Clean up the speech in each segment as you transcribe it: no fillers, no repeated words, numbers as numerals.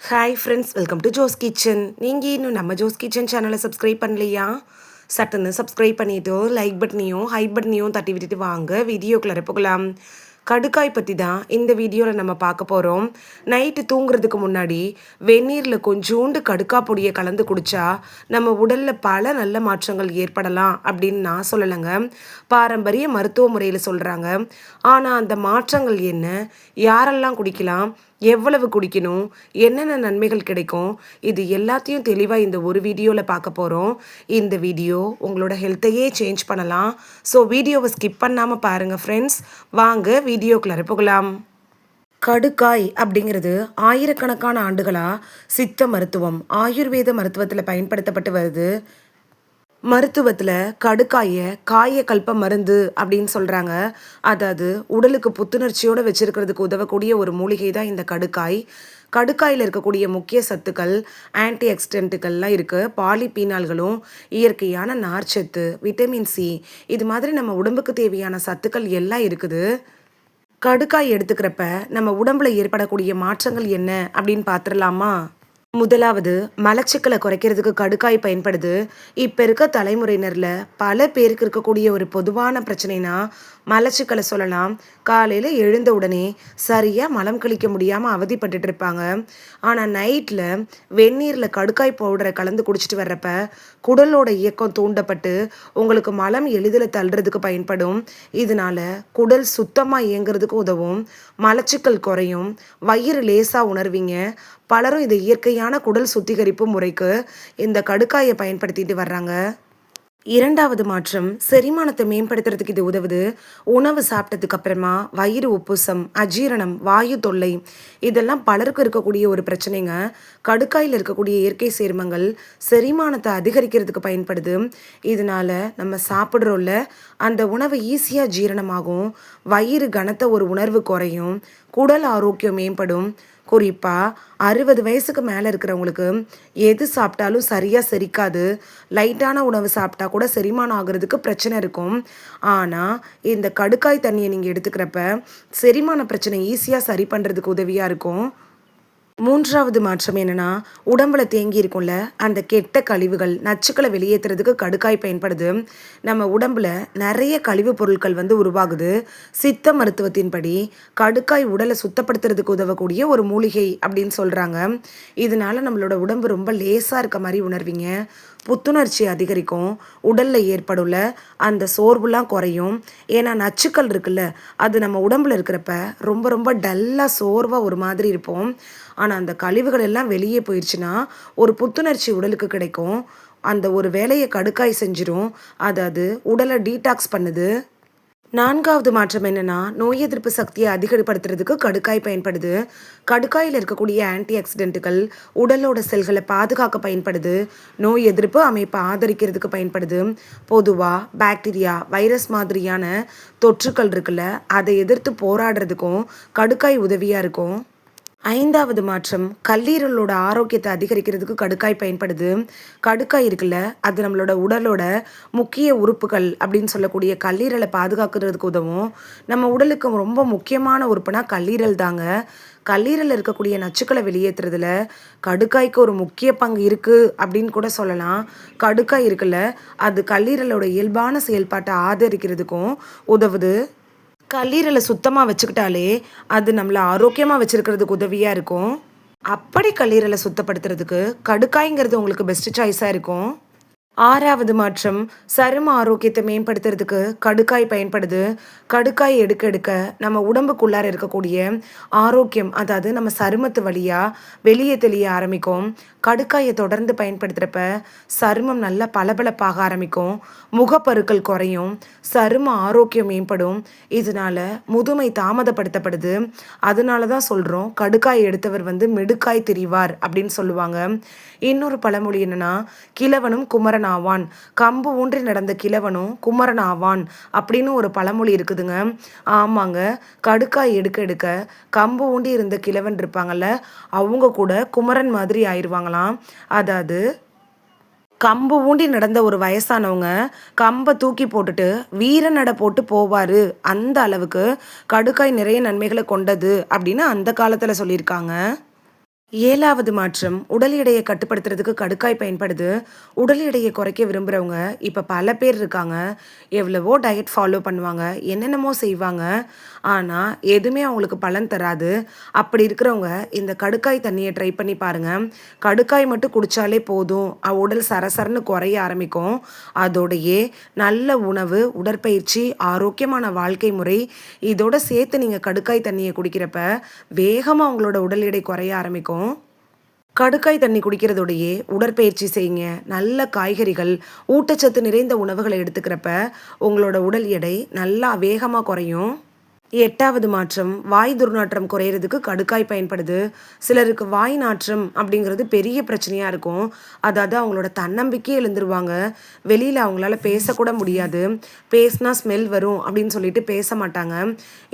Hi friends, welcome to Jo's kitchen. நீங்கள் இன்னும் நம்ம ஜோஸ் கிச்சன் சேனலை சப்ஸ்கிரைப் பண்ணலையா? சட்டுன்னு சப்ஸ்கிரைப் பண்ணிவிட்டு லைக் பட்டனையும் பட்டனையும் தட்டி விட்டுட்டு வாங்க வீடியோக்குள்ளே போகலாம். கடுக்காய் பற்றி தான் இந்த வீடியோவில் நம்ம பார்க்க போகிறோம். நைட்டு தூங்குறதுக்கு முன்னாடி வெந்நீரில் கொஞ்சோண்டு கடுக்கா பொடியை கலந்து குடித்தா நம்ம உடலில் பல நல்ல மாற்றங்கள் ஏற்படலாம் அப்படின்னு நான் சொல்லலைங்க. பாரம்பரிய மருத்துவ முறையில் சொல்கிறாங்க. ஆனால் அந்த மாற்றங்கள் என்ன, யாரெல்லாம் குடிக்கலாம், எவ்வளவு குடிக்கணும், என்னென்ன நன்மைகள் கிடைக்கும், இது எல்லாத்தையும் தெளிவாக இந்த ஒரு வீடியோவில் பார்க்க போகிறோம். இந்த வீடியோ உங்களோட ஹெல்த்தையே சேஞ்ச் பண்ணலாம். ஸோ வீடியோவை ஸ்கிப் பண்ணாமல் பாருங்கள் ஃப்ரெண்ட்ஸ். வாங்க வீடியோக்குள்ளே போகலாம். கடுக்காய் அப்படிங்கிறது ஆயிரக்கணக்கான ஆண்டுகளாக சித்த மருத்துவம், ஆயுர்வேத மருத்துவத்தில் பயன்படுத்தப்பட்டு வருது. மருத்துவத்தில் கடுக்காயை காய கல்ப மருந்து அப்படின்னு சொல்கிறாங்க. அதாவது உடலுக்கு புத்துணர்ச்சியோடு வச்சுருக்கிறதுக்கு உதவக்கூடிய ஒரு மூலிகை தான் இந்த கடுக்காய். கடுக்காயில் இருக்கக்கூடிய முக்கிய சத்துக்கள் ஆன்டி ஆக்சிடென்ட்டுகள்லாம் இருக்குது. பாலிபீனால்களும் இயற்கையான நார்ச்சத்து, விட்டமின் சி, இது மாதிரி நம்ம உடம்புக்கு தேவையான சத்துக்கள் எல்லாம் இருக்குது. கடுக்காய் எடுத்துக்கிறப்ப நம்ம உடம்புல ஏற்படக்கூடிய மாற்றங்கள் என்ன அப்படின்னு பார்த்துடலாமா? முதலாவது, மலச்சிக்கலை குறைக்கிறதுக்கு கடுக்காய் பயன்படுது. இப்போ இருக்க தலைமுறையினரில் பல பேருக்கு இருக்கக்கூடிய ஒரு பொதுவான பிரச்சனைனா மலச்சிக்கலை சொல்லலாம். காலையில் எழுந்த உடனே சரியாக மலம் கழிக்க முடியாமல் அவதிப்பட்டுட்டு இருப்பாங்க. ஆனால் நைட்டில் வெந்நீரில் கடுக்காய் பவுடரை கலந்து குடிச்சிட்டு வர்றப்ப குடலோட இயக்கம் தூண்டப்பட்டு உங்களுக்கு மலம் எளிதில் தள்ளுறதுக்கு பயன்படும். இதனால குடல் சுத்தமாக இயங்குறதுக்கு உதவும், மலச்சிக்கல் குறையும், வயிறு லேசாக உணர்வீங்க. பலரும் இது இயற்கையான குடல் சுத்திகரிப்பு முறைக்கு இந்த கடுக்காயை பயன்படுத்திட்டு வர்றாங்க. இரண்டாவது மாற்றம், செரிமானத்தை மேம்படுத்துறதுக்கு இது உதவுது. உணவு சாப்பிட்டதுக்கு அப்புறமா வயிறு உப்புசம், அஜீரணம், வாயு தொல்லை, இதெல்லாம் பலருக்கு இருக்கக்கூடிய ஒரு பிரச்சனைங்க. கடுக்காயில் இருக்கக்கூடிய இயற்கை சேர்மங்கள் செரிமானத்தை அதிகரிக்கிறதுக்கு பயன்படுது. இதனால நம்ம சாப்பிட்றோம்ல, அந்த உணவு ஈஸியாக ஜீரணமாகும், வயிறு கனத்த ஒரு உணர்வு குறையும், குடல் ஆரோக்கியம் மேம்படும். குறிப்பாக 60 வயசுக்கு மேலே இருக்கிறவங்களுக்கு எது சாப்பிட்டாலும் சரியாக செரிக்காது. லைட்டான உணவு சாப்பிட்டா கூட செரிமானம் ஆகிறதுக்கு பிரச்சனை இருக்கும். ஆனால் இந்த கடுக்காய் தண்ணியை நீங்கள் எடுத்துக்கிறப்ப செரிமான பிரச்சனை ஈஸியாக சரி பண்ணுறதுக்கு உதவியாக இருக்கும். மூன்றாவது மாற்றம் என்னென்னா, உடம்புல தேங்கி இருக்கும்ல அந்த கெட்ட கழிவுகள், நச்சுக்களை வெளியேற்றுறதுக்கு கடுக்காய் பயன்படுது. நம்ம உடம்புல நிறைய கழிவு பொருட்கள் உருவாகுது. சித்த மருத்துவத்தின்படி கடுக்காய் உடலை சுத்தப்படுத்துறதுக்கு உதவக்கூடிய ஒரு மூலிகை அப்படின்னு சொல்கிறாங்க. இதனால நம்மளோட உடம்பு ரொம்ப லேசாக இருக்க மாதிரி உணர்வீங்க. புத்துணர்ச்சி அதிகரிக்கும், உடலில் ஏற்படும்ல அந்த சோர்வுலாம் குறையும். ஏன்னா நச்சுக்கள் இருக்குல்ல, அது நம்ம உடம்புல இருக்கிறப்ப ரொம்ப ரொம்ப டல்லாக சோர்வாக ஒரு மாதிரி இருப்போம். ஆனால் அந்த கழிவுகள் எல்லாம் வெளியே போயிடுச்சுன்னா ஒரு புத்துணர்ச்சி உடலுக்கு கிடைக்கும். அந்த ஒரு வேலையை கடுக்காய் செஞ்சிடும். அதாவது உடலை டீடாக்ஸ் பண்ணுது. நான்காவது மாற்றம் என்னென்னா, நோய் எதிர்ப்பு சக்தியை அதிகப்படுத்துறதுக்கு கடுக்காய் பயன்படுது. கடுக்காயில் இருக்கக்கூடிய ஆன்டி ஆக்சிடென்ட்டுகள் உடலோட செல்களை பாதுகாக்க பயன்படுது, நோய் எதிர்ப்பு அமைப்பை ஆதரிக்கிறதுக்கு பயன்படுது. பொதுவாக பாக்டீரியா, வைரஸ் மாதிரியான தொற்றுக்கள் இருக்குல்ல, அதை எதிர்த்து போராடுறதுக்கும் கடுக்காய் உதவியாக இருக்கும். ஐந்தாவது மாற்றம், கல்லீரலோட ஆரோக்கியத்தை அதிகரிக்கிறதுக்கு கடுக்காய் பயன்படுது. கடுக்காய் இருக்குல்ல, அது நம்மளோட உடலோட முக்கிய உறுப்புகள் அப்படின்னு சொல்லக்கூடிய கல்லீரலை பாதுகாக்கிறதுக்கு உதவும். நம்ம உடலுக்கு ரொம்ப முக்கியமான உறுப்புனா கல்லீரல் தாங்க. கல்லீரலில் இருக்கக்கூடிய நச்சுக்களை வெளியேற்றுறதுல கடுக்காய்க்கு ஒரு முக்கிய பங்கு இருக்குது அப்படின்னு கூட சொல்லலாம். கடுக்காய் இருக்குல்ல, அது கல்லீரலோட இயல்பான செயல்பாட்டை ஆதரிக்கிறதுக்கும் உதவுது. கல்லீரலை சுத்தமாக வச்சுக்கிட்டாலே அது நம்மளை ஆரோக்கியமாக வச்சுருக்கிறதுக்கு உதவியாக இருக்கும். அப்படி கல்லீரலை சுத்தப்படுத்துறதுக்கு கடுக்காய்ங்கிறது உங்களுக்கு பெஸ்ட் சாய்ஸாக இருக்கும். ஆறாவது மாற்றம், சரும ஆரோக்கியத்தை மேம்படுத்துறதுக்கு கடுக்காய் பயன்படுது. கடுக்காய் எடுக்க எடுக்க நம்ம உடம்புக்குள்ளார இருக்கக்கூடிய ஆரோக்கியம், அதாவது நம்ம சருமத்து வழியாக வெளியே தெளிய ஆரம்பிக்கும். கடுக்காயை தொடர்ந்து பயன்படுத்துகிறப்ப சருமம் நல்லா பளபளப்பாக ஆரம்பிக்கும், முகப்பருக்கள் குறையும், சரும ஆரோக்கியம் மேம்படும். இதனால முதுமை தாமதப்படுத்தப்படுது. அதனால தான் சொல்கிறோம், கடுக்காய் எடுத்தவர் மெடுக்காய் திரிவார் அப்படின்னு சொல்லுவாங்க. இன்னொரு பழமொழி என்னன்னா, கிழவனும் குமரன் ஆவான், கம்பு ஊன்றி நடந்த கிழவனும் குமரன் ஆவான் அப்படின்னு ஒரு பழமொழி இருக்குதுங்க. ஆமாங்க, கடுக்காய் எடுக்க எடுக்க கம்பு ஊண்டி இருந்த கிழவன் இருப்பாங்கல்ல, அவங்க கூட குமரன் மாதிரி ஆயிடுவாங்களாம். அதாவது கம்பு ஊண்டி நடந்த ஒரு வயசானவங்க கம்பை தூக்கி போட்டுட்டு வீர நட போட்டு போவார். அந்த அளவுக்கு கடுக்காய் நிறைய நன்மைகளை கொண்டது அப்படின்னு அந்த காலத்தில் சொல்லியிருக்காங்க. 7வது மாற்றம் உடல் எடையை கட்டுப்படுத்துறதுக்கு கடுக்காய் பயன்படுது. உடல் எடையை குறைக்க விரும்புறவங்க இப்ப பல பேர் இருக்காங்க. எவ்வளவோ டயட் ஃபாலோ பண்ணுவாங்க. என்னென்னமோ செய்வாங்க. ஆனா, எதுவுமே அவங்களுக்கு பலன் தராது. அப்படி இருக்கிறவங்க இந்த கடுக்காய் தண்ணிய ட்ரை பண்ணி பாருங்க. கடுக்காய் மட்டும் குடிச்சாலே போதும். உடல் சரசரன்னு குறைய ஆரம்பிக்கும். அதோடயே நல்ல உணவு, உடற்பயிற்சி, ஆரோக்கியமான வாழ்க்கை முறை இதோட சேர்த்து நீங்க கடுக்காய் தண்ணிய குடிக்கிறப்ப, வேகமா உங்களோட உடல் எடை குறைய ஆரம்பிக்கும். கடுக்காய் தண்ணி குடிக்கிறதோடையே உடற்பயிற்சி செய்யுங்க. நல்ல காய்கறிகள், ஊட்டச்சத்து நிறைந்த உணவுகளை எடுத்துக்கிறப்ப, உங்களோட உடல் எடை நல்லா வேகமா குறையும். 8வது மாற்றம் வாய் துர்நாற்றம் குறையிறதுக்கு கடுக்காய் பயன்படுது. சிலருக்கு வாய் நாற்றம் அப்படிங்கிறது பெரிய பிரச்சனையா இருக்கும். அதாவது அவங்களோட தன்னம்பிக்கையே இழந்துருவாங்க. வெளியில அவங்களால பேசக்கூட முடியாது. பேசினா ஸ்மெல் வரும் அப்படின்னு சொல்லிட்டு பேச மாட்டாங்க.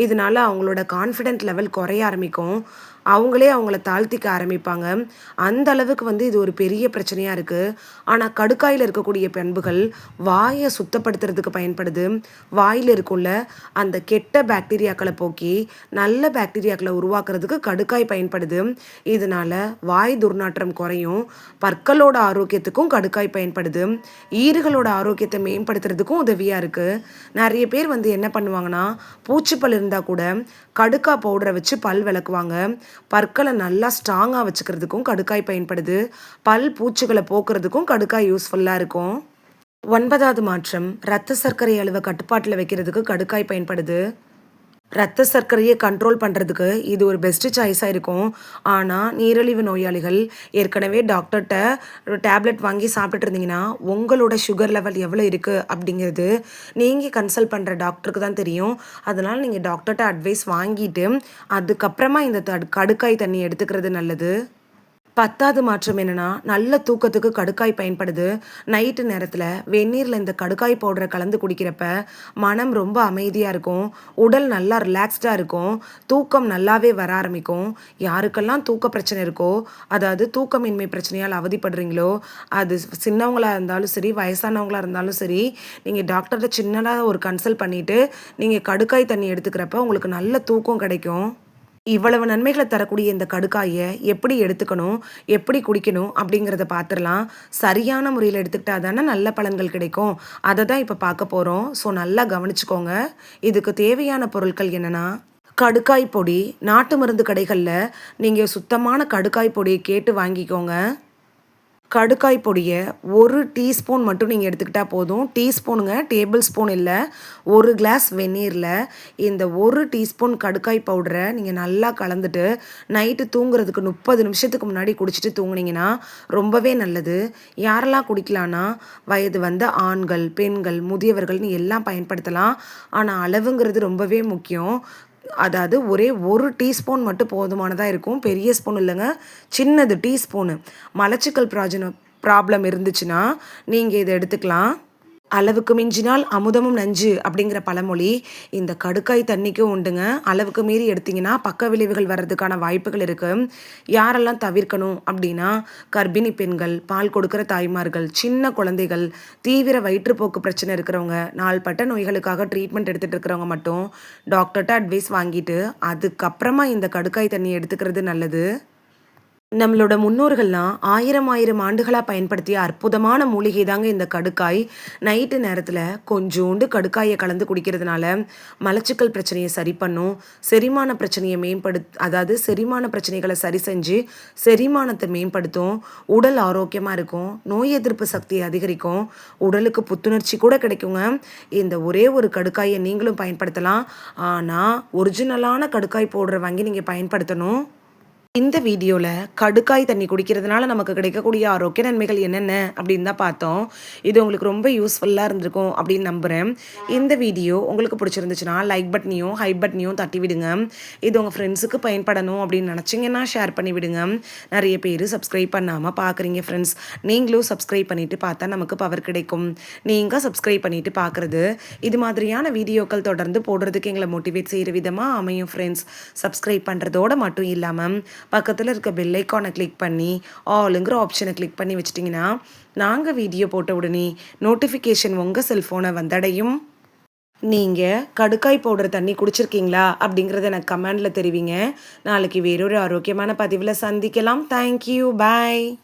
இதனால அவங்களோட கான்ஃபிடென்ட் லெவல் குறைய ஆரம்பிக்கும். அவங்களே அவங்கள தாழ்த்திக்க ஆரம்பிப்பாங்க. அந்த அளவுக்கு இது ஒரு பெரிய பிரச்சனையா இருக்கு. ஆனா கடுக்காயில இருக்கக்கூடிய பண்புகள் வாயை சுத்தப்படுத்துறதுக்கு பயன்படுது. வாயில இருக்குள்ள அந்த கெட்ட பாக்டீரியாக்களை போக்கி நல்ல பாக்டீரியாக்களை உருவாக்குறதுக்கு கடுக்காய் பயன்படுது. இதனால வாய் துர்நாற்றம் குறையும். பற்களோட ஆரோக்கியத்துக்கும் கடுக்காய் பயன்படுது. ஈறுகளோட ஆரோக்கியத்தை மேம்படுத்துறதுக்கும் உதவியா இருக்கு. நிறைய பேர் என்ன பண்ணுவாங்கன்னா, பூச்சிப்பல் இருந்தா கூட கடுக்காய் பவுடரை வச்சு பல் விளக்குவாங்க. பற்களை நல்லா ஸ்ட்ராங்காக வச்சுக்கிறதுக்கும் கடுக்காய் பயன்படுது. பல் பூச்சிகளை போக்குறதுக்கும் கடுக்காய் யூஸ்ஃபுல்லாக இருக்கும். 9வது மாற்றம் இரத்த சர்க்கரை அளவை கட்டுப்பாட்டில் வைக்கிறதுக்கு கடுக்காய் பயன்படுது. இரத்த சர்க்கரையை கண்ட்ரோல் பண்ணுறதுக்கு இது ஒரு பெஸ்ட்டு சாய்ஸாக இருக்கும். ஆனால் நீரிழிவு நோயாளிகள் ஏற்கனவே டாக்டர்கிட்ட டேப்லெட் வாங்கி சாப்பிட்டுட்டு இருந்தீங்கன்னா, உங்களோட சுகர் லெவல் எவ்வளோ இருக்குது அப்படிங்கிறது நீங்கள் கன்சல்ட் பண்ணுற டாக்டருக்கு தான் தெரியும். அதனால் நீங்கள் டாக்டர்கிட்ட அட்வைஸ் வாங்கிட்டு அதுக்கப்புறமா இந்த கடுக்காய் தண்ணி எடுத்துக்கிறது நல்லது. 10வது மாற்றம் என்னன்னா, நல்ல தூக்கத்துக்கு கடுக்காய் பயன்படுது. நைட்டு நேரத்தில் வெந்நீரில் இந்த கடுக்காய் பவுடரை கலந்து குடிக்கிறப்ப மனம் ரொம்ப அமைதியாக இருக்கும். உடல் நல்லா ரிலாக்ஸ்டாக இருக்கும். தூக்கம் நல்லாவே வர ஆரம்பிக்கும். யாருக்கெல்லாம் தூக்க பிரச்சனை இருக்கோ, அதாவது தூக்கமின்மை பிரச்சனையால் அவதிப்படுறீங்களோ, அது சின்னவங்களாக இருந்தாலும் சரி, வயசானவங்களாக இருந்தாலும் சரி, நீங்கள் டாக்டர்கிட்ட சின்னதாக ஒரு கன்சல்ட் பண்ணிவிட்டு நீங்கள் கடுக்காய் தண்ணி எடுத்துக்கிறப்ப உங்களுக்கு நல்ல தூக்கம் கிடைக்கும். இவ்வளவு நன்மைகளை தரக்கூடிய இந்த கடுக்காயை எப்படி எடுத்துக்கணும், எப்படி குடிக்கணும் அப்படிங்கிறத பார்த்துடலாம். சரியான முறையில் எடுத்துக்கிட்டா தானே நல்ல பலன்கள் கிடைக்கும். அதை தான் இப்போ பார்க்க போகிறோம். ஸோ நல்லா கவனிச்சுக்கோங்க. இதுக்கு தேவையான பொருட்கள் என்னென்னா, கடுக்காய் பொடி. நாட்டு மருந்து கடைகளில் நீங்கள் சுத்தமான கடுக்காய் பொடியை கேட்டு வாங்கிக்கோங்க. கடுக்காய் பொடியை 1 டீஸ்பூன் மட்டும் நீங்கள் எடுத்துக்கிட்டால் போதும். டீஸ்பூனுங்க, டேபிள் ஸ்பூன் இல்லை. 1 கிளாஸ் வெந்நீரில் இந்த 1 டீஸ்பூன் கடுக்காய் பவுடரை நீங்கள் நல்லா கலந்துட்டு நைட்டு தூங்குறதுக்கு 30 நிமிஷத்துக்கு முன்னாடி குடிச்சிட்டு தூங்குனீங்கன்னா ரொம்பவே நல்லது. யாரெல்லாம் குடிக்கலான்னா, வயது வந்த ஆண்கள், பெண்கள், முதியவர்கள்னு எல்லாம் பயன்படுத்தலாம். ஆனால் அளவுங்கிறது ரொம்பவே முக்கியம். அதாவது ஒரே 1 டீஸ்பூன் மட்டும் போதுமானதாக இருக்கும். பெரிய ஸ்பூன் இல்லைங்க, சின்னது டீஸ்பூனு. மலச்சிக்கல் ப்ராப்ளம் இருந்துச்சுன்னா நீங்கள் இதை எடுத்துக்கலாம். அளவுக்கு மிஞ்சினால் அமுதமும் நஞ்சு அப்படிங்கிற பழமொழி இந்த கடுக்காய் தண்ணிக்கும் உண்டுங்க. அளவுக்கு மீறி எடுத்திங்கன்னா பக்க விளைவுகள் வர்றதுக்கான வாய்ப்புகள் இருக்குது. யாரெல்லாம் தவிர்க்கணும் அப்படின்னா, கர்ப்பிணி பெண்கள், பால் கொடுக்குற தாய்மார்கள், சின்ன குழந்தைகள், தீவிர வயிற்றுப்போக்கு பிரச்சனை இருக்கிறவங்க, நாள்பட்ட நோய்களுக்காக ட்ரீட்மெண்ட் எடுத்துகிட்டு இருக்கிறவங்க மட்டும் டாக்டர்கிட்ட அட்வைஸ் வாங்கிட்டு அதுக்கப்புறமா இந்த கடுக்காய் தண்ணி எடுத்துக்கிறது நல்லது. நம்மளோட முன்னோர்கள்லாம் ஆயிரம் ஆண்டுகளாக பயன்படுத்திய அற்புதமான மூலிகை தாங்க இந்த கடுக்காய். நைட்டு நேரத்தில் கொஞ்சோண்டு கடுக்காயை கலந்து குடிக்கிறதுனால மலச்சிக்கல் பிரச்சனையை சரி பண்ணும். செரிமான பிரச்சனையை அதாவது செரிமான பிரச்சனைகளை சரி செஞ்சு செரிமானத்தை மேம்படுத்தும். உடல் ஆரோக்கியமாக இருக்கும். நோய் எதிர்ப்பு சக்தியை அதிகரிக்கும். உடலுக்கு புத்துணர்ச்சி கூட கிடைக்குங்க. இந்த ஒரே ஒரு கடுக்காயை நீங்களும் பயன்படுத்தலாம். ஆனால் ஒரிஜினலான கடுக்காய் பவுடரை வாங்கி நீங்கள் பயன்படுத்தணும். இந்த வீடியோவில் கடுக்காய் தண்ணி குடிக்கிறதுனால நமக்கு கிடைக்கக்கூடிய ஆரோக்கிய நன்மைகள் என்னென்ன அப்படின்னு தான் பார்த்தோம். இது உங்களுக்கு ரொம்ப யூஸ்ஃபுல்லாக இருந்திருக்கும் அப்படின்னு நம்புகிறேன். இந்த வீடியோ உங்களுக்கு பிடிச்சிருந்துச்சுன்னா லைக் பட்டனையும் பட்டனையும் தட்டி விடுங்க. இது உங்கள் ஃப்ரெண்ட்ஸுக்கு பயன்படணும் அப்படின்னு நினச்சிங்கன்னா ஷேர் பண்ணி விடுங்க. நிறைய பேர் சப்ஸ்கிரைப் பண்ணாமல் பார்க்குறீங்க ஃப்ரெண்ட்ஸ். நீங்களும் சப்ஸ்கிரைப் பண்ணிவிட்டு பார்த்தா நமக்கு பவர் கிடைக்கும். நீங்கள் சப்ஸ்கிரைப் பண்ணிவிட்டு பார்க்குறது இது மாதிரியான வீடியோக்கள் தொடர்ந்து போடுறதுக்கு எங்களை மோட்டிவேட் செய்கிற விதமாக அமையும் ஃப்ரெண்ட்ஸ். சப்ஸ்கிரைப் பண்ணுறதோடு மட்டும் இல்லாமல் பக்கத்தில் இருக்க பெல் ஐக்கானை கிளிக் பண்ணி ஆளுங்கிற ஆப்ஷனை கிளிக் பண்ணி வச்சிட்டிங்கன்னா நாங்கள் வீடியோ போட்ட உடனே நோட்டிஃபிகேஷன் உங்கள் செல்ஃபோனை வந்தடையும். நீங்கள் கடுக்காய் பவுடர் தண்ணி குடிச்சிருக்கீங்களா அப்படிங்கிறத எனக்கு கமெண்டில் தெரிவிங்க. நாளைக்கு வேறொரு ஆரோக்கியமான பதிவில் சந்திக்கலாம். தேங்க்யூ. பாய்.